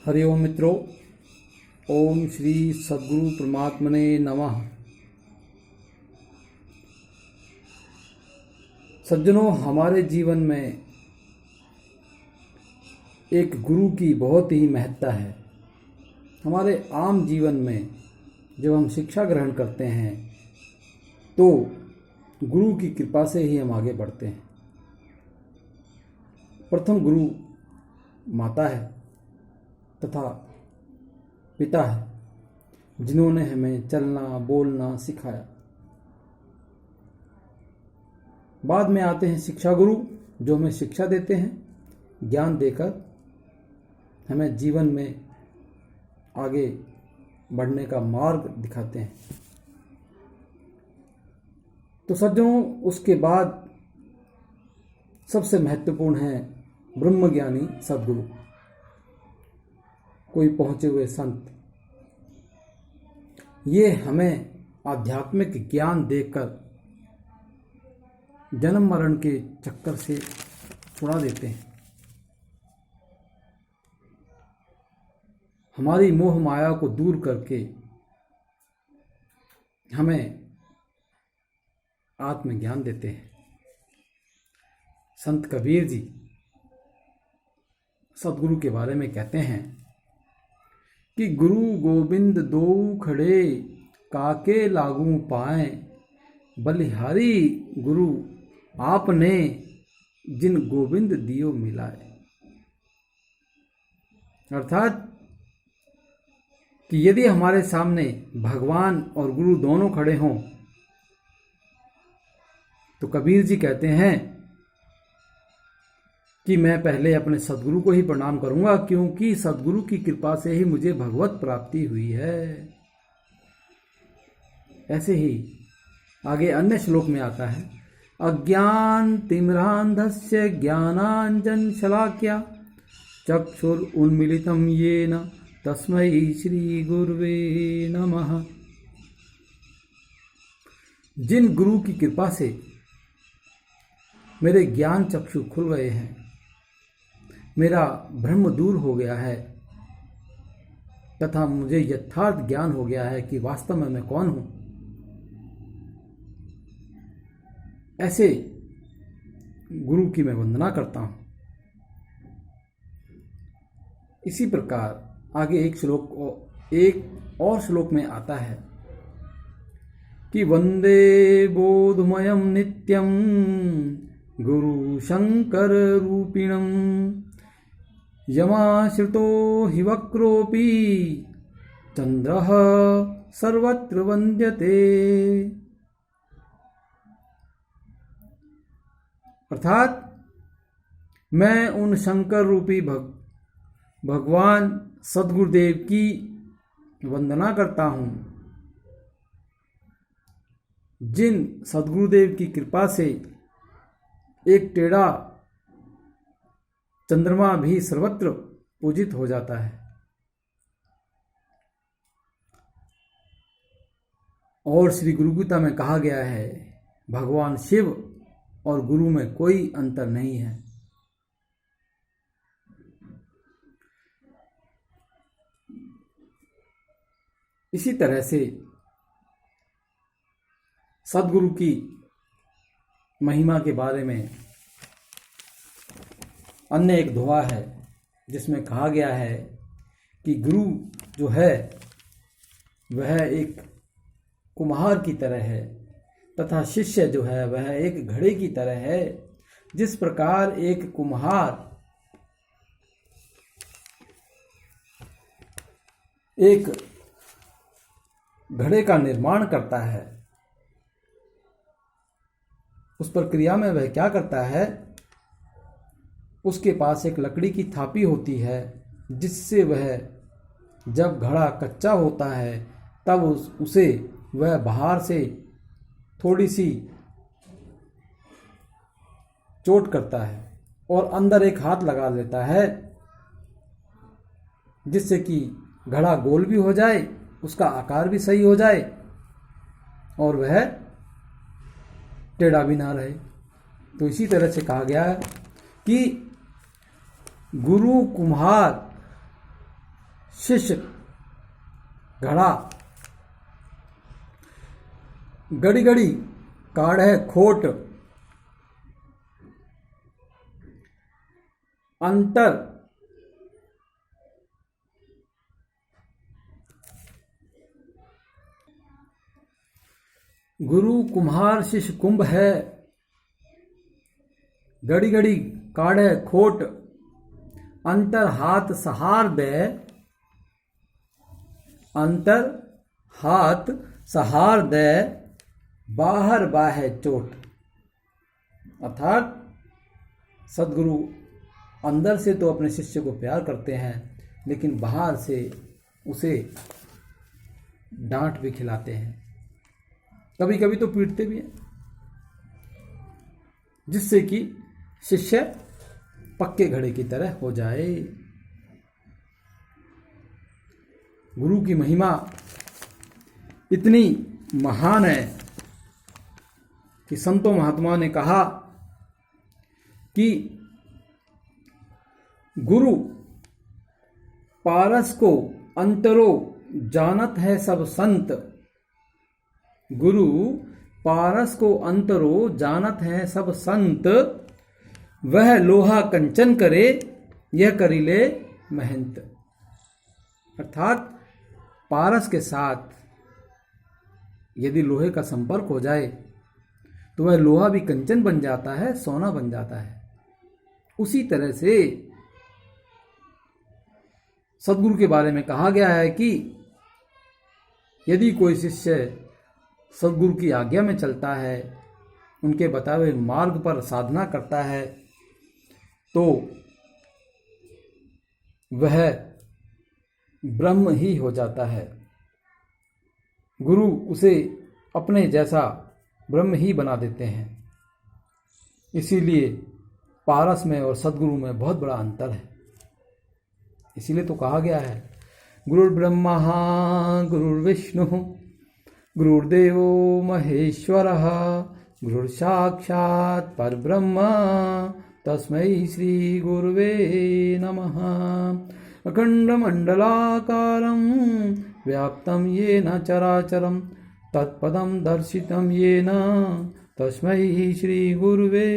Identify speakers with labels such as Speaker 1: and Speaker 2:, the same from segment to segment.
Speaker 1: हरिओम मित्रों। ओम श्री सद्गुरु परमात्मने नमः। सज्जनों, हमारे जीवन में एक गुरु की बहुत ही महत्ता है। हमारे आम जीवन में जब हम शिक्षा ग्रहण करते हैं तो गुरु की कृपा से ही हम आगे बढ़ते हैं। प्रथम गुरु माता है तथा पिता है, जिन्होंने हमें चलना बोलना सिखाया। बाद में आते हैं शिक्षा गुरु, जो हमें शिक्षा देते हैं, ज्ञान देकर हमें जीवन में आगे बढ़ने का मार्ग दिखाते हैं। तो सज्जनों, उसके बाद सबसे महत्वपूर्ण है ब्रह्मज्ञानी सद्गुरु, कोई पहुंचे हुए संत। ये हमें आध्यात्मिक ज्ञान देकर जन्म मरण के चक्कर से छुड़ा देते हैं। हमारी मोह माया को दूर करके हमें आत्मज्ञान देते हैं। संत कबीर जी सद्गुरु के बारे में कहते हैं कि गुरु गोविंद दो खड़े काके लागू पाए, बलिहारी गुरु आपने जिन गोविंद दियो मिलाए। अर्थात कि यदि हमारे सामने भगवान और गुरु दोनों खड़े हों तो कबीर जी कहते हैं कि मैं पहले अपने सद्गुरु को ही प्रणाम करूंगा, क्योंकि सद्गुरु की कृपा से ही मुझे भगवत प्राप्ति हुई है। ऐसे ही आगे अन्य श्लोक में आता है, अज्ञान तिमिरांधस्य ज्ञानांजन शलाक्या चक्षुर उन्मीलितम येन तस्मै श्री गुरुवे नमः। जिन गुरु की कृपा से मेरे ज्ञान चक्षु खुल गए हैं, मेरा भ्रम दूर हो गया है तथा मुझे यथार्थ ज्ञान हो गया है कि वास्तव में मैं कौन हूं, ऐसे गुरु की मैं वंदना करता हूं। इसी प्रकार आगे एक और श्लोक में आता है कि वंदे बोधमयम नित्यम गुरु शंकर रूपिणम यमाश्रितो हि वक्रोपि चंद्रः सर्वत्र वंद्यते। अर्थात मैं उन शंकर रूपी भगवान सद्गुरुदेव की वंदना करता हूं, जिन सद्गुरुदेव की कृपा से एक टेढ़ा चंद्रमा भी सर्वत्र पूजित हो जाता है। और श्री गुरु गीता में कहा गया है, भगवान शिव और गुरु में कोई अंतर नहीं है। इसी तरह से सद्गुरु की महिमा के बारे में अन्य एक दोहा है, जिसमें कहा गया है कि गुरु जो है वह एक कुम्हार की तरह है तथा शिष्य जो है वह एक घड़े की तरह है। जिस प्रकार एक कुम्हार एक घड़े का निर्माण करता है, उस प्रक्रिया में वह क्या करता है, उसके पास एक लकड़ी की थापी होती है, जिससे वह जब घड़ा कच्चा होता है तब उसे वह बाहर से थोड़ी सी चोट करता है और अंदर एक हाथ लगा लेता है, जिससे कि घड़ा गोल भी हो जाए, उसका आकार भी सही हो जाए और वह टेढ़ा भी ना रहे। तो इसी तरह से कहा गया है कि गुरु कुम्हार शिष्य घड़ा घड़ी घड़ी काढ़े खोट अंतर गुरु कुम्हार शिष्य कुंभ है, घड़ी घड़ी काढ़े खोट अंतर हाथ सहार दे, अंतर हाथ सहार दे बाहर बाहे चोट। अर्थात सदगुरु अंदर से तो अपने शिष्य को प्यार करते हैं, लेकिन बाहर से उसे डांट भी खिलाते हैं, कभी कभी तो पीटते भी हैं, जिससे कि शिष्य पक्के घड़े की तरह हो जाए। गुरु की महिमा इतनी महान है कि संतों महात्मा ने कहा कि गुरु पारस को अंतरो जानत है सब संत, गुरु पारस को अंतरो जानत है सब संत, वह लोहा कंचन करे यह करीले महंत। अर्थात पारस के साथ यदि लोहे का संपर्क हो जाए तो वह लोहा भी कंचन बन जाता है, सोना बन जाता है। उसी तरह से सदगुरु के बारे में कहा गया है कि यदि कोई शिष्य सदगुरु की आज्ञा में चलता है, उनके बताए हुए मार्ग पर साधना करता है, तो वह ब्रह्म ही हो जाता है। गुरु उसे अपने जैसा ब्रह्म ही बना देते हैं। इसीलिए पारस में और सदगुरु में बहुत बड़ा अंतर है। इसीलिए तो कहा गया है गुरुर्ब्रह्मा गुरुर्विष्णु गुरुर्देवो महेश्वरः गुरुर्साक्षात् परब्रह्म तस्मै श्री गुरुवे नमः। अखण्डमण्डलाकारं व्याप्तं येन चराचरं तत्पदं दर्शितं येन तस्मै श्री गुरुवे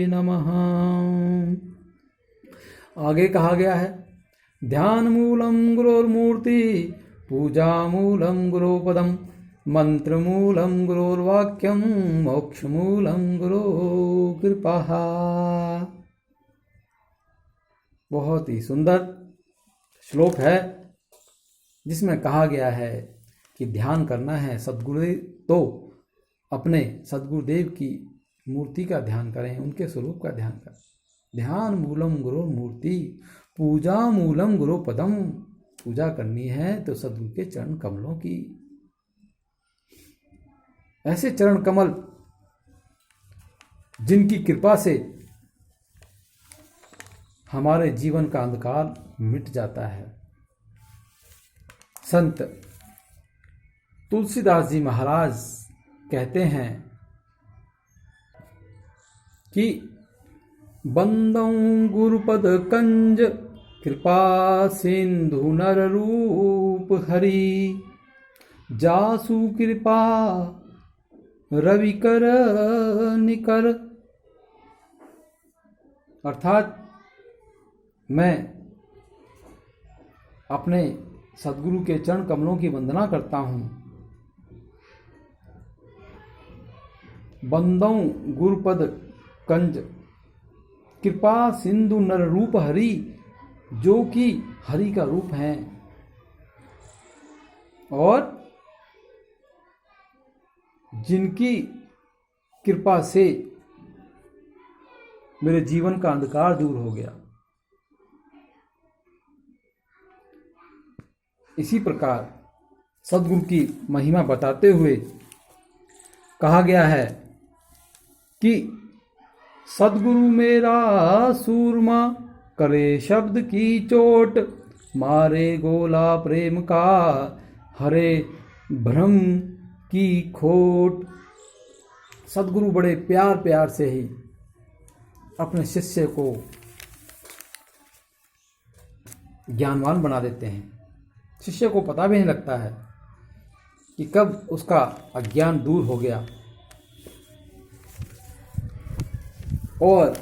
Speaker 1: नमः। आगे कहा गया है ध्यान मूलम गुरोर्मूर्ति पूजा मूलम गुरोपदम मंत्र मूलम गुरोर्वाक्यम मोक्ष मूलम गुरो कृपा। बहुत ही सुंदर श्लोक है जिसमें कहा गया है कि ध्यान करना है सदगुरु तो अपने सदगुरुदेव की मूर्ति का ध्यान करें, उनके स्वरूप का ध्यान करें। ध्यान मूलम गुरु मूर्ति पूजा मूलम गुरु पदम, पूजा करनी है तो सदगुरु के चरण कमलों की। ऐसे चरण कमल जिनकी कृपा से हमारे जीवन का अंधकार मिट जाता है। संत तुलसीदास जी महाराज कहते हैं कि बंदौ गुरुपद कंज कृपा सिंधु नर रूप हरि, जासु कृपा रवि कर निकर। अर्थात मैं अपने सदगुरु के चरण कमलों की वंदना करता हूँ। बंदौ गुरुपद कंज कृपा सिंधु नर रूप हरि, जो कि हरि का रूप है और जिनकी कृपा से मेरे जीवन का अंधकार दूर हो गया। इसी प्रकार सदगुरु की महिमा बताते हुए कहा गया है कि सदगुरु मेरा सूरमा करे शब्द की चोट, मारे गोला प्रेम का हरे भ्रम की खोट। सदगुरु बड़े प्यार प्यार से ही अपने शिष्य को ज्ञानवान बना देते हैं। शिष्य को पता भी नहीं लगता है कि कब उसका अज्ञान दूर हो गया और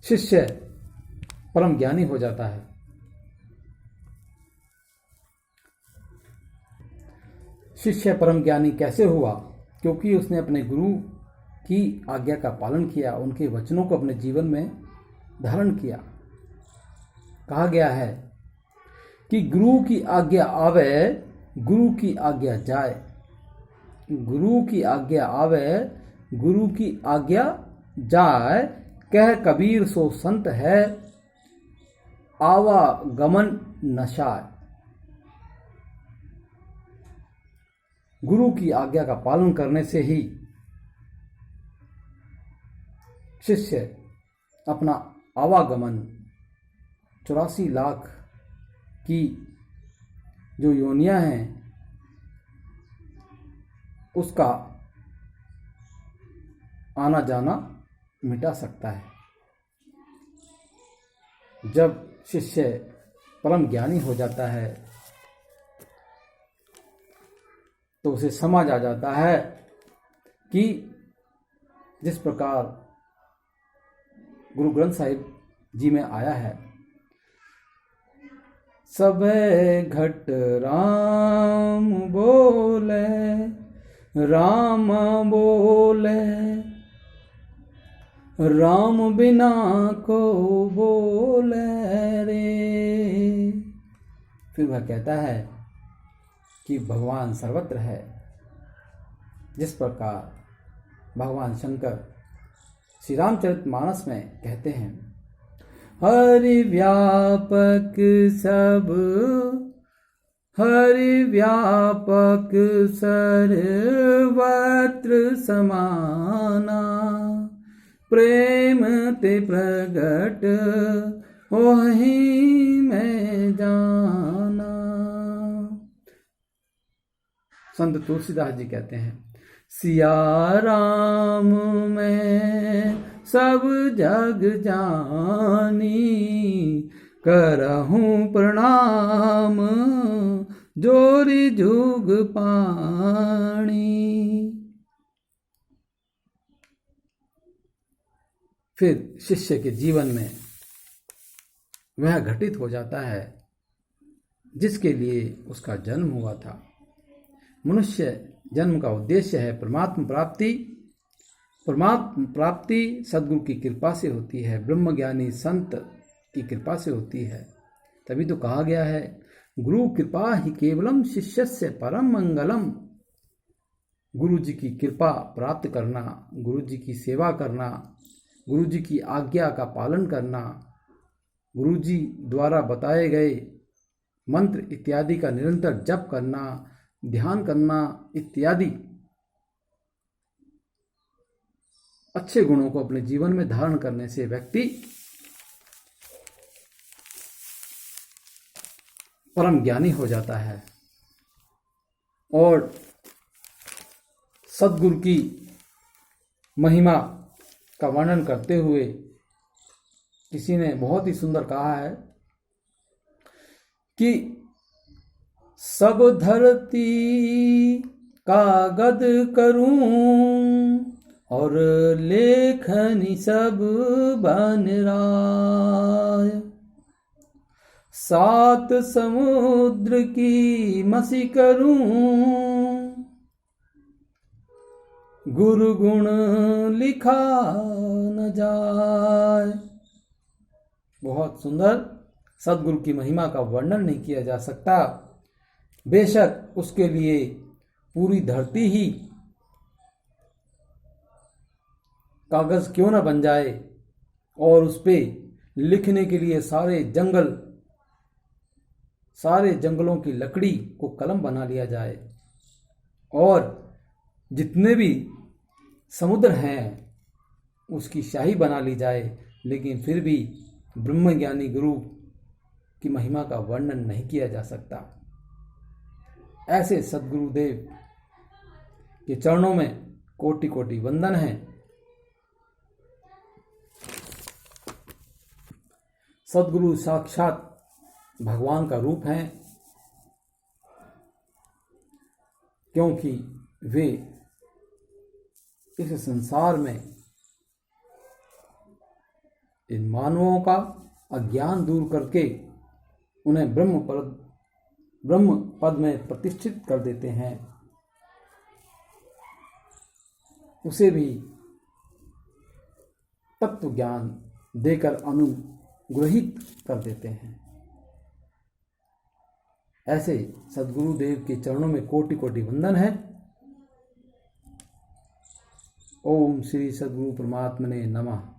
Speaker 1: शिष्य परम ज्ञानी हो जाता है। शिष्य परम ज्ञानी कैसे हुआ? क्योंकि उसने अपने गुरु की आज्ञा का पालन किया, उनके वचनों को अपने जीवन में धारण किया। कहा गया है कि गुरु की आज्ञा आवे, गुरु की आज्ञा जाए। गुरु की आज्ञा आवे, गुरु की आज्ञा जाए, कह कबीर सो संत है, आवागमन नशाय। गुरु की आज्ञा का पालन करने से ही शिष्य अपना आवागमन 84 लाख की जो योनियां हैं उसका आना जाना मिटा सकता है। जब शिष्य परम ज्ञानी हो जाता है तो उसे समझ आ जाता है कि जिस प्रकार गुरु ग्रंथ साहिब जी में आया है, सबे घट राम बोले, राम बोले, राम बिना को बोले रे। फिर वह कहता है कि भगवान सर्वत्र है। जिस प्रकार भगवान शंकर श्री रामचरितमानस में कहते हैं, हरि व्यापक सब, हरि व्यापक सर्वत्र समाना, प्रेम ते प्रगट होहि मैं जाना। संत तुलसीदास जी कहते हैं, सिया राम में सब जग जानी, करहूं प्रणाम जोरी जुग पाणी। फिर शिष्य के जीवन में वह घटित हो जाता है जिसके लिए उसका जन्म हुआ था। मनुष्य जन्म का उद्देश्य है परमात्मा प्राप्ति। परमात्मा प्राप्ति सद्गुरु की कृपा से होती है, ब्रह्मज्ञानी संत की कृपा से होती है। तभी तो कहा गया है, गुरु कृपा ही केवलम शिष्यस्य परम मंगलम। गुरु जी की कृपा प्राप्त करना, गुरु जी की सेवा करना, गुरु जी की आज्ञा का पालन करना, गुरु जी द्वारा बताए गए मंत्र इत्यादि का निरंतर जप करना, ध्यान करना इत्यादि अच्छे गुणों को अपने जीवन में धारण करने से व्यक्ति परम ज्ञानी हो जाता है। और सद्गुरु की महिमा का वर्णन करते हुए किसी ने बहुत ही सुंदर कहा है कि सब धरती कागद करूं और लेखनी सब बन राय, सात समुद्र की मसी करूं, गुरु गुण लिखा न जाए। बहुत सुंदर। सद्गुरु की महिमा का वर्णन नहीं किया जा सकता। बेशक उसके लिए पूरी धरती ही कागज क्यों न बन जाए और उस पे लिखने के लिए सारे जंगलों की लकड़ी को कलम बना लिया जाए और जितने भी समुद्र हैं उसकी शाही बना ली जाए, लेकिन फिर भी ब्रह्मज्ञानी गुरु की महिमा का वर्णन नहीं किया जा सकता। ऐसे सद्गुरुदेव के चरणों में कोटि कोटि वंदन है। सद्गुरु साक्षात भगवान का रूप हैं, क्योंकि वे इस संसार में इन मानवों का अज्ञान दूर करके उन्हें ब्रह्म पद में प्रतिष्ठित कर देते हैं, उसे भी तत्व ज्ञान देकर अनुग्रहित कर देते हैं। ऐसे सद्गुरुदेव के चरणों में कोटि कोटि वंदन है। ओम श्री सद्गुरु परमात्मने नमः।